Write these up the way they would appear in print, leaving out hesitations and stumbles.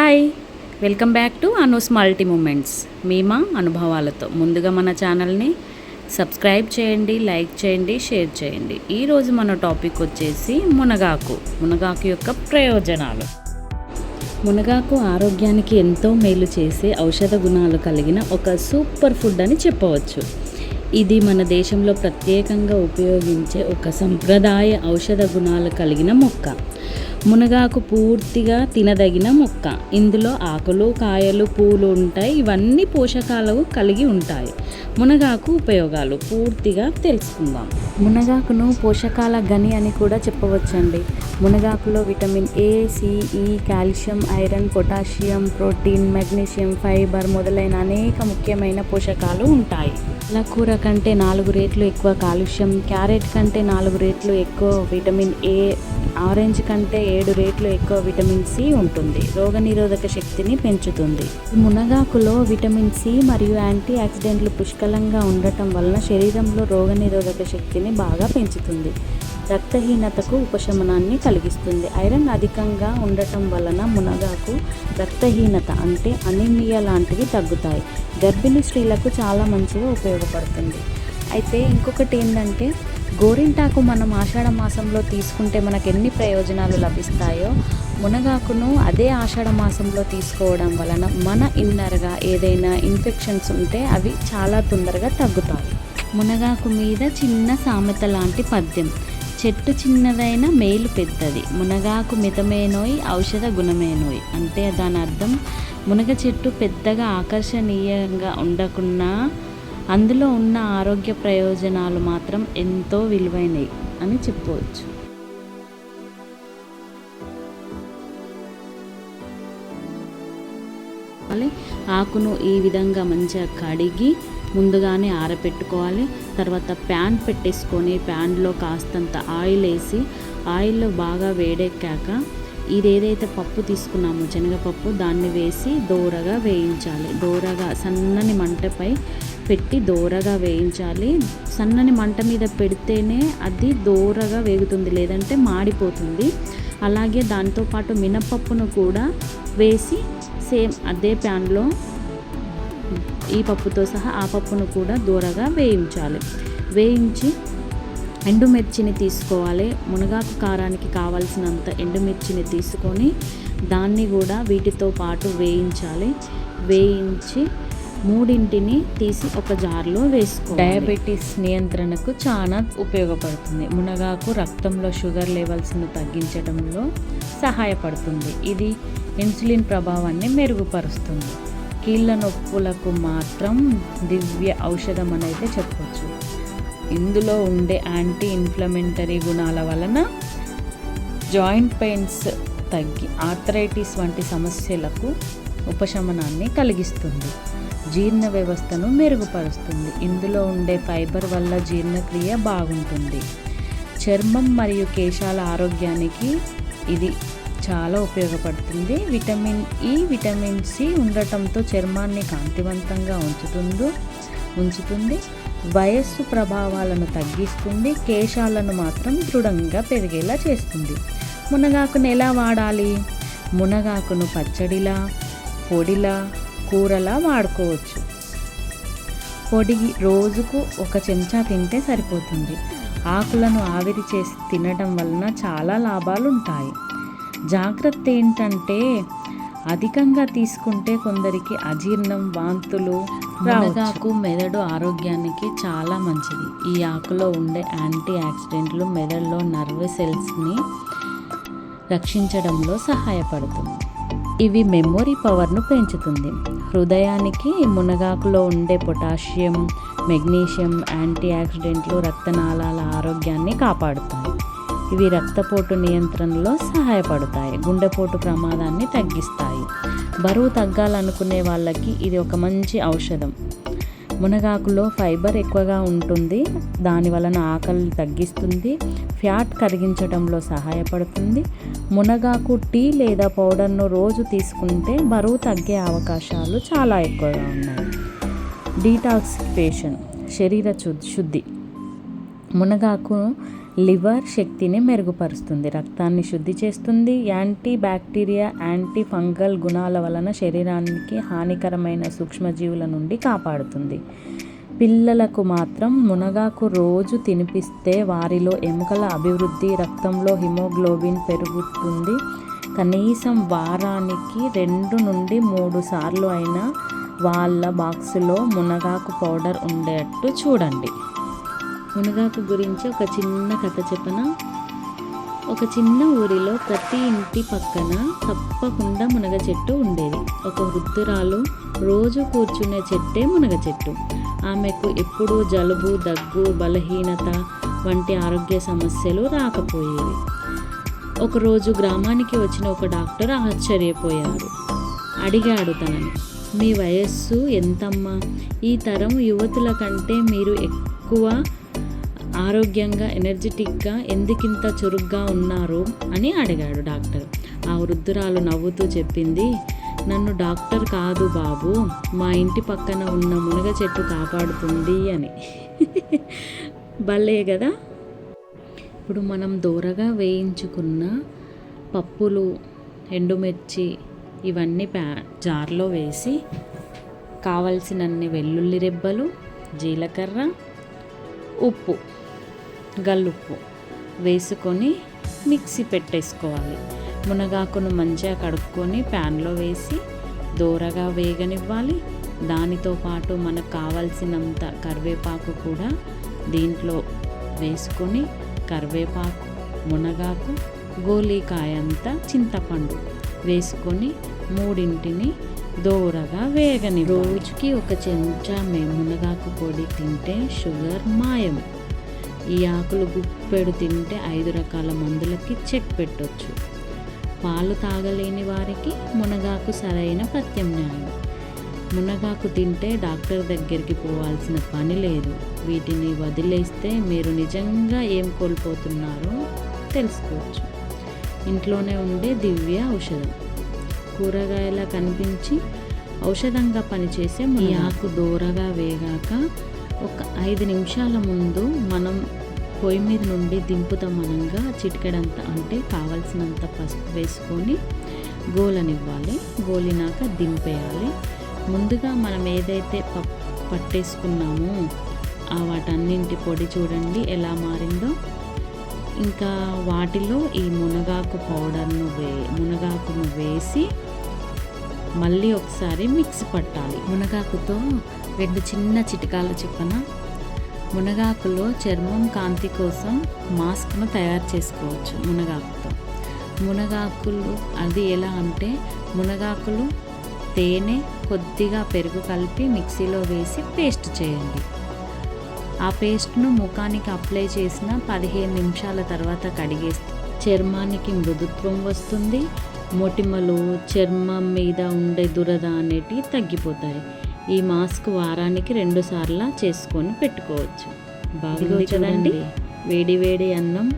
Hi, welcome back to Anu's multi moments. మీమా అనుభవాలతో ముందుగా మన ఛానల్ని సబ్స్క్రైబ్ చేయండి, లైక్ చేయండి, షేర్ చేయండి. ఈరోజు మన టాపిక్ వచ్చేసి మునగాకు యొక్క ప్రయోజనాలు. మునగాకు ఆరోగ్యానికి ఎంతో మేలు చేసే ఔషధ గుణాలు కలిగిన ఒక సూపర్ ఫుడ్ అని చెప్పవచ్చు. ఇది మన దేశంలో ప్రత్యేకంగా ఉపయోగించే ఒక సంప్రదాయ ఔషధ గుణాలు కలిగిన మొక్క. మునగాకు పూర్తిగా తినదగిన మొక్క. ఇందులో ఆకులు, కాయలు, పూలు ఉంటాయి. ఇవన్నీ పోషకాలు కలిగి ఉంటాయి. మునగాకు ఉపయోగాలు పూర్తిగా తెలుసుకుందాం. మునగాకును పోషకాల గని అని కూడా చెప్పవచ్చండి. మునగాకులో విటమిన్ ఏ, సి, ఈ, calcium, iron, potassium, protein, magnesium, fibre మొదలైన అనేక ముఖ్యమైన పోషకాలు ఉంటాయి. పాలకూర కంటే 4 రెట్లు ఎక్కువ కాల్షియం, క్యారెట్ కంటే 4 రెట్లు ఎక్కువ విటమిన్ ఏ, ఆరెంజ్ కంటే 7 రెట్లు ఎక్కువ విటమిన్ సి ఉంటుంది. రోగనిరోధక శక్తిని పెంచుతుంది. మునగాకులో విటమిన్ సి మరియు యాంటీ ఆక్సిడెంట్లు పుష్కలంగా ఉండటం వలన శరీరంలో రోగనిరోధక శక్తిని బాగా పెంచుతుంది. రక్తహీనతకు ఉపశమనాన్ని కలిగిస్తుంది. ఐరన్ అధికంగా ఉండటం వలన మునగాకు రక్తహీనత అంటే అనీమియా లాంటివి తగ్గుతాయి. గర్భిణీ స్త్రీలకు చాలా మంచిగా ఉపయోగపడుతుంది. అయితే ఇంకొకటి ఏంటంటే, గోరింటాకు మనం ఆషాఢ మాసంలో తీసుకుంటే మనకు ఎన్ని ప్రయోజనాలు లభిస్తాయో, మునగాకును అదే ఆషాఢ మాసంలో తీసుకోవడం వలన మన ఇన్నర్గా ఏదైనా ఇన్ఫెక్షన్స్ ఉంటే అవి చాలా తొందరగా తగ్గుతాయి. మునగాకు మీద చిన్న సామెత లాంటి పద్యం: చెట్టు చిన్నదైన మేలు పెద్దది, మునగాకు మితమేనోయ్ ఔషధ గుణమేనోయ్. అంటే దాని అర్థం, మునగ చెట్టు పెద్దగా ఆకర్షణీయంగా ఉండకున్నా అందులో ఉన్న ఆరోగ్య ప్రయోజనాలు మాత్రం ఎంతో విలువైనవి అని చెప్పవచ్చు. ఆకును ఈ విధంగా మంచిగా కడిగి ముందుగానే ఆరబెట్టుకోవాలి. తర్వాత ప్యాన్ పెట్టేసుకొని ప్యాన్లో కాస్తంత ఆయిల్ వేసి, ఆయిల్లో బాగా వేడెక్కాక ఇది ఏదైతే పప్పు తీసుకున్నామో శనగపప్పు, దాన్ని వేసి దోరగా వేయించాలి. దోరగా సన్నని మంటపై పెట్టి దోరగా వేయించాలి. సన్నని మంట మీద పెడితేనే అది దోరగా వేగుతుంది, లేదంటే మాడిపోతుంది. అలాగే దాంతోపాటు మినపప్పును కూడా వేసి సేమ్ అదే ప్యాన్లో ఈ పప్పుతో సహా ఆ పప్పును కూడా దోరగా వేయించాలి. వేయించి ఎండుమిర్చిని తీసుకోవాలి. మునగాకు కారానికి కావాల్సినంత ఎండుమిర్చిని తీసుకొని దాన్ని కూడా వీటితో పాటు వేయించాలి. వేయించి మూడింటిని తీసి ఒక జార్లో వేసుకోవాలి. డయాబెటీస్ నియంత్రణకు చాలా ఉపయోగపడుతుంది. మునగాకు రక్తంలో షుగర్ లెవెల్స్ను తగ్గించడంలో సహాయపడుతుంది. ఇది ఇన్సులిన్ ప్రభావాన్ని మెరుగుపరుస్తుంది. కీళ్ళ నొప్పులకు మాత్రం దివ్య ఔషధం అని అయితే చెప్పవచ్చు. ఇందులో ఉండే యాంటీ ఇన్ఫ్లమేటరీ గుణాల వలన జాయింట్ పెయిన్స్ తగ్గి ఆర్థరైటిస్ వంటి సమస్యలకు ఉపశమనాన్ని కలిగిస్తుంది. జీర్ణ వ్యవస్థను మెరుగుపరుస్తుంది. ఇందులో ఉండే ఫైబర్ వల్ల జీర్ణక్రియ బాగుంటుంది. చర్మం మరియు కేశాల ఆరోగ్యానికి ఇది చాలా ఉపయోగపడుతుంది. విటమిన్ ఈ, విటమిన్ సి ఉండటంతో చర్మాన్ని కాంతివంతంగా ఉంచుతుంది. వయస్సు ప్రభావాలను తగ్గిస్తుంది. కేశాలను మాత్రం దృఢంగా పెరిగేలా చేస్తుంది. మునగాకును ఎలా వాడాలి? మునగాకును పచ్చడిలా, పొడిలా, కూరలా వాడుకోవచ్చు. పొడి రోజుకు 1 చెంచా తింటే సరిపోతుంది. ఆకులను ఆవిరి చేసి తినడం వలన చాలా లాభాలు ఉంటాయి. జాగ్రత్త ఏంటంటే, అధికంగా తీసుకుంటే కొందరికి అజీర్ణం, వాంతులు. మునగాకు మెదడు ఆరోగ్యానికి చాలా మంచిది. ఈ ఆకులో ఉండే యాంటీ ఆక్సిడెంట్లు మెదడులో నర్వ్ సెల్స్ని రక్షించడంలో సహాయపడుతుంది. ఇవి మెమొరీ పవర్ను పెంచుతుంది. హృదయానికి మునగాకులో ఉండే పొటాషియం, మెగ్నీషియం, యాంటీ ఆక్సిడెంట్లు రక్తనాళాల ఆరోగ్యాన్ని కాపాడుతాయి. ఇవి రక్తపోటు నియంత్రణలో సహాయపడతాయి. గుండెపోటు ప్రమాదాన్ని తగ్గిస్తాయి. బరువు తగ్గాలనుకునే వాళ్ళకి ఇది ఒక మంచి ఔషధం. మునగాకులో ఫైబర్ ఎక్కువగా ఉంటుంది. దాని వలన ఆకలిని తగ్గిస్తుంది. ఫ్యాట్ కరిగించడంలో సహాయపడుతుంది. మునగాకు టీ లేదా పౌడర్ను రోజు తీసుకుంటే బరువు తగ్గే అవకాశాలు చాలా ఎక్కువగా ఉన్నాయి. డీటాక్సిఫికేషన్, శరీర శుద్ధి. మునగాకు లివర్ శక్తిని మెరుగుపరుస్తుంది, రక్తాన్ని శుద్ధి చేస్తుంది, యాంటీ బ్యాక్టీరియా యాంటీ ఫంగల్ గుణాల వలన శరీరానికి హానికరమైన సూక్ష్మజీవుల నుండి కాపాడుతుంది. పిల్లలకు మాత్రం మునగాకు రోజు తినిపిస్తే వారిలో ఎముకల అభివృద్ధి, రక్తంలో హిమోగ్లోబిన్ పెరుగుతుంది. కనీసం వారానికి 2 నుండి 3 సార్లు అయినా వాళ్ళ బాక్సులో మునగాకు పౌడర్ ఉండేట్టు చూడండి. మునగాకు గురించి ఒక చిన్న కథ చెప్పన. ఒక చిన్న ఊరిలో ప్రతి ఇంటి పక్కన తప్పకుండా మునగ చెట్టు ఉండేది. ఒక వృద్ధురాలు రోజు కూర్చునే చెట్టే మునగ చెట్టు. ఆమెకు ఎప్పుడూ జలుబు, దగ్గు, బలహీనత వంటి ఆరోగ్య సమస్యలు రాకపోయేవి. ఒకరోజు గ్రామానికి వచ్చిన ఒక డాక్టర్ ఆశ్చర్యపోయారు. అడిగాడు తనని, మీ వయస్సు ఎంతమ్మా? ఈ తరం యువతుల కంటే మీరు ఎక్కువ ఆరోగ్యంగా, ఎనర్జెటిక్గా ఎందుకింత చురుగ్గా ఉన్నారు అని అడిగాడు డాక్టర్. ఆ వృద్ధురాలు నవ్వుతూ చెప్పింది, నన్ను డాక్టర్ కాదు బాబు, మా ఇంటి పక్కన ఉన్న మునగ చెట్టు కాపాడుతుంది అని. భలే కదా. ఇప్పుడు మనం దూరగా వేయించుకున్న పప్పులు, ఎండుమిర్చి ఇవన్నీ జార్లో వేసి కావలసినన్ని వెల్లుల్లి రెబ్బలు, జీలకర్ర, ఉప్పు, గల్లుప్పు వేసుకొని మిక్సీ పెట్టేసుకోవాలి. మునగాకును మంచిగా కడుక్కొని ప్యాన్లో వేసి దోరగా వేగనివ్వాలి. దానితో పాటు మనకు కావాల్సినంత కరివేపాకు కూడా దీంట్లో వేసుకొని, కరివేపాకు, మునగాకు, గోలీకాయ అంతా చింతపండు వేసుకొని మూడింటిని దోరగా వేగని. రోజుకి 1 చెంచా మునగాకు పొడి తింటే షుగర్ మాయం. ఈ ఆకులు గుప్పెడు తింటే 5 రకాల మందులకి చెక్ పెట్టొచ్చు. పాలు తాగలేని వారికి మునగాకు సరైన ప్రత్యామ్నాయం. మునగాకు తింటే డాక్టర్ దగ్గరికి పోవాల్సిన పని లేదు. వీటిని వదిలేస్తే మీరు నిజంగా ఏం కోల్పోతున్నారో తెలుసుకోవచ్చు. ఇంట్లోనే ఉండే దివ్య ఔషధం. కూరగాయలా కనిపించి ఔషధంగా పనిచేసే ఈ ఆకు దూరగా వేగాక ఒక 5 నిమిషాల ముందు మనం పొయ్యి మీద నుండి దింపుతామనంగా చిటికెడంత అంటే కావాల్సినంత పసుపు వేసుకొని గోలనివ్వాలి. గోలినాక దింపేయాలి. ముందుగా మనం ఏదైతే పట్టేసుకున్నామో వాటన్నింటి పొడి చూడండి ఎలా మారిందో. ఇంకా వాటిలో ఈ మునగాకును వేసి మళ్ళీ ఒకసారి మిక్స్ పట్టాలి. మునగాకుతో 2 చిన్న చిట్కాలు చెప్పన. మునగాకులో చర్మం కాంతి కోసం మాస్క్ను తయారు చేసుకోవచ్చు మునగాకుతో. మునగాకులు అది ఎలా అంటే, మునగాకులు, తేనె, కొద్దిగా పెరుగు కలిపి మిక్సీలో వేసి పేస్ట్ చేయండి. ఆ పేస్ట్ను ముఖానికి అప్లై చేసిన 15 నిమిషాల తర్వాత కడిగేస్తే చర్మానికి మృదుత్వం వస్తుంది. మొటిమలు, చర్మం మీద ఉండే దురద అనేటివి తగ్గిపోతాయి. ఈ మాస్క్ వారానికి 2 సార్లు చేసుకొని పెట్టుకోవచ్చు. బాగుంది కదండి. వేడి వేడి అన్నం,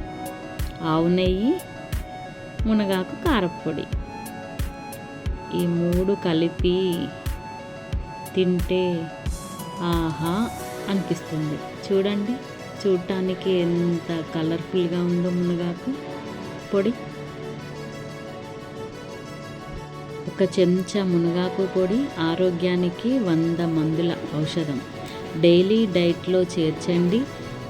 ఆవు నెయ్యి, మునగాకు కారప్పొడి, ఈ 3 కలిపి తింటే ఆహా అనిపిస్తుంది. చూడండి, చూడటానికి ఎంత కలర్ఫుల్గా ఉందో మునగాకు పొడి. 1 చెంచా మునగాకు పొడి ఆరోగ్యానికి 100 మందుల ఔషధం. డైలీ డైట్లో చేర్చండి.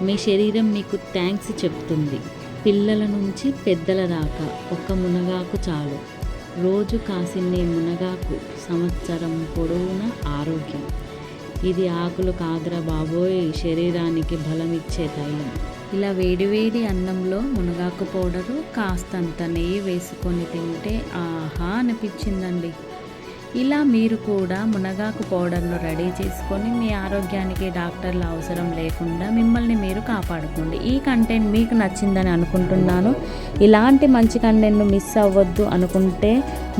మీ శరీరం మీకు థ్యాంక్స్ చెప్తుంది. పిల్లల నుంచి పెద్దల దాకా 1 మునగాకు చాలు. రోజు కాసిన్ని మునగాకు సంవత్సరం పొడవునా ఆరోగ్యం. ఇది ఆకులు కాదురా బాబోయ్, శరీరానికి బలమిచ్చే తైలం. ఇలా వేడివేడి అన్నంలో మునగాకు పౌడరు కాస్తంత నెయ్యి వేసుకొని తింటే ఆహా అనిపించిందండి. ఇలా మీరు కూడా మునగాకు పౌడర్ను రెడీ చేసుకొని మీ ఆరోగ్యానికి డాక్టర్ల అవసరం లేకుండా మిమ్మల్ని మీరు కాపాడుకోండి. ఈ కంటెంట్ మీకు నచ్చిందని అనుకుంటున్నాను. ఇలాంటి మంచి కంటెంట్ను మిస్ అవ్వద్దు అనుకుంటే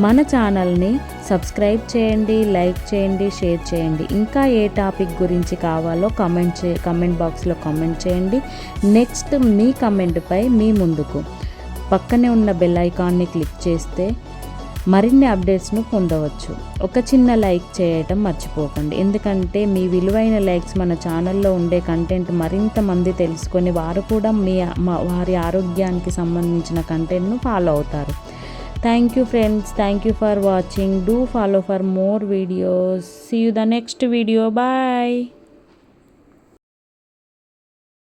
మన ఛానల్ని సబ్స్క్రైబ్ చేయండి, లైక్ చేయండి, షేర్ చేయండి. ఇంకా ఏ టాపిక్ గురించి కావాలో కమెంట్ బాక్స్లో కామెంట్ చేయండి. నెక్స్ట్ మీ కమెంట్పై మీ ముందుకు పక్కనే ఉన్న బెల్ ఐకాన్ని క్లిక్ చేస్తే మరిన్ని అప్డేట్స్ను పొందవచ్చు. ఒక చిన్న లైక్ చేయటం మర్చిపోకండి, ఎందుకంటే మీ విలువైన లైక్స్ మన ఛానల్లో ఉండే కంటెంట్ మరింత మంది తెలుసుకొని వారు కూడా వారి ఆరోగ్యానికి సంబంధించిన కంటెంట్ను ఫాలో అవుతారు. Thank you friends, thank you for watching. Do follow for more videos. See you the next video. Bye.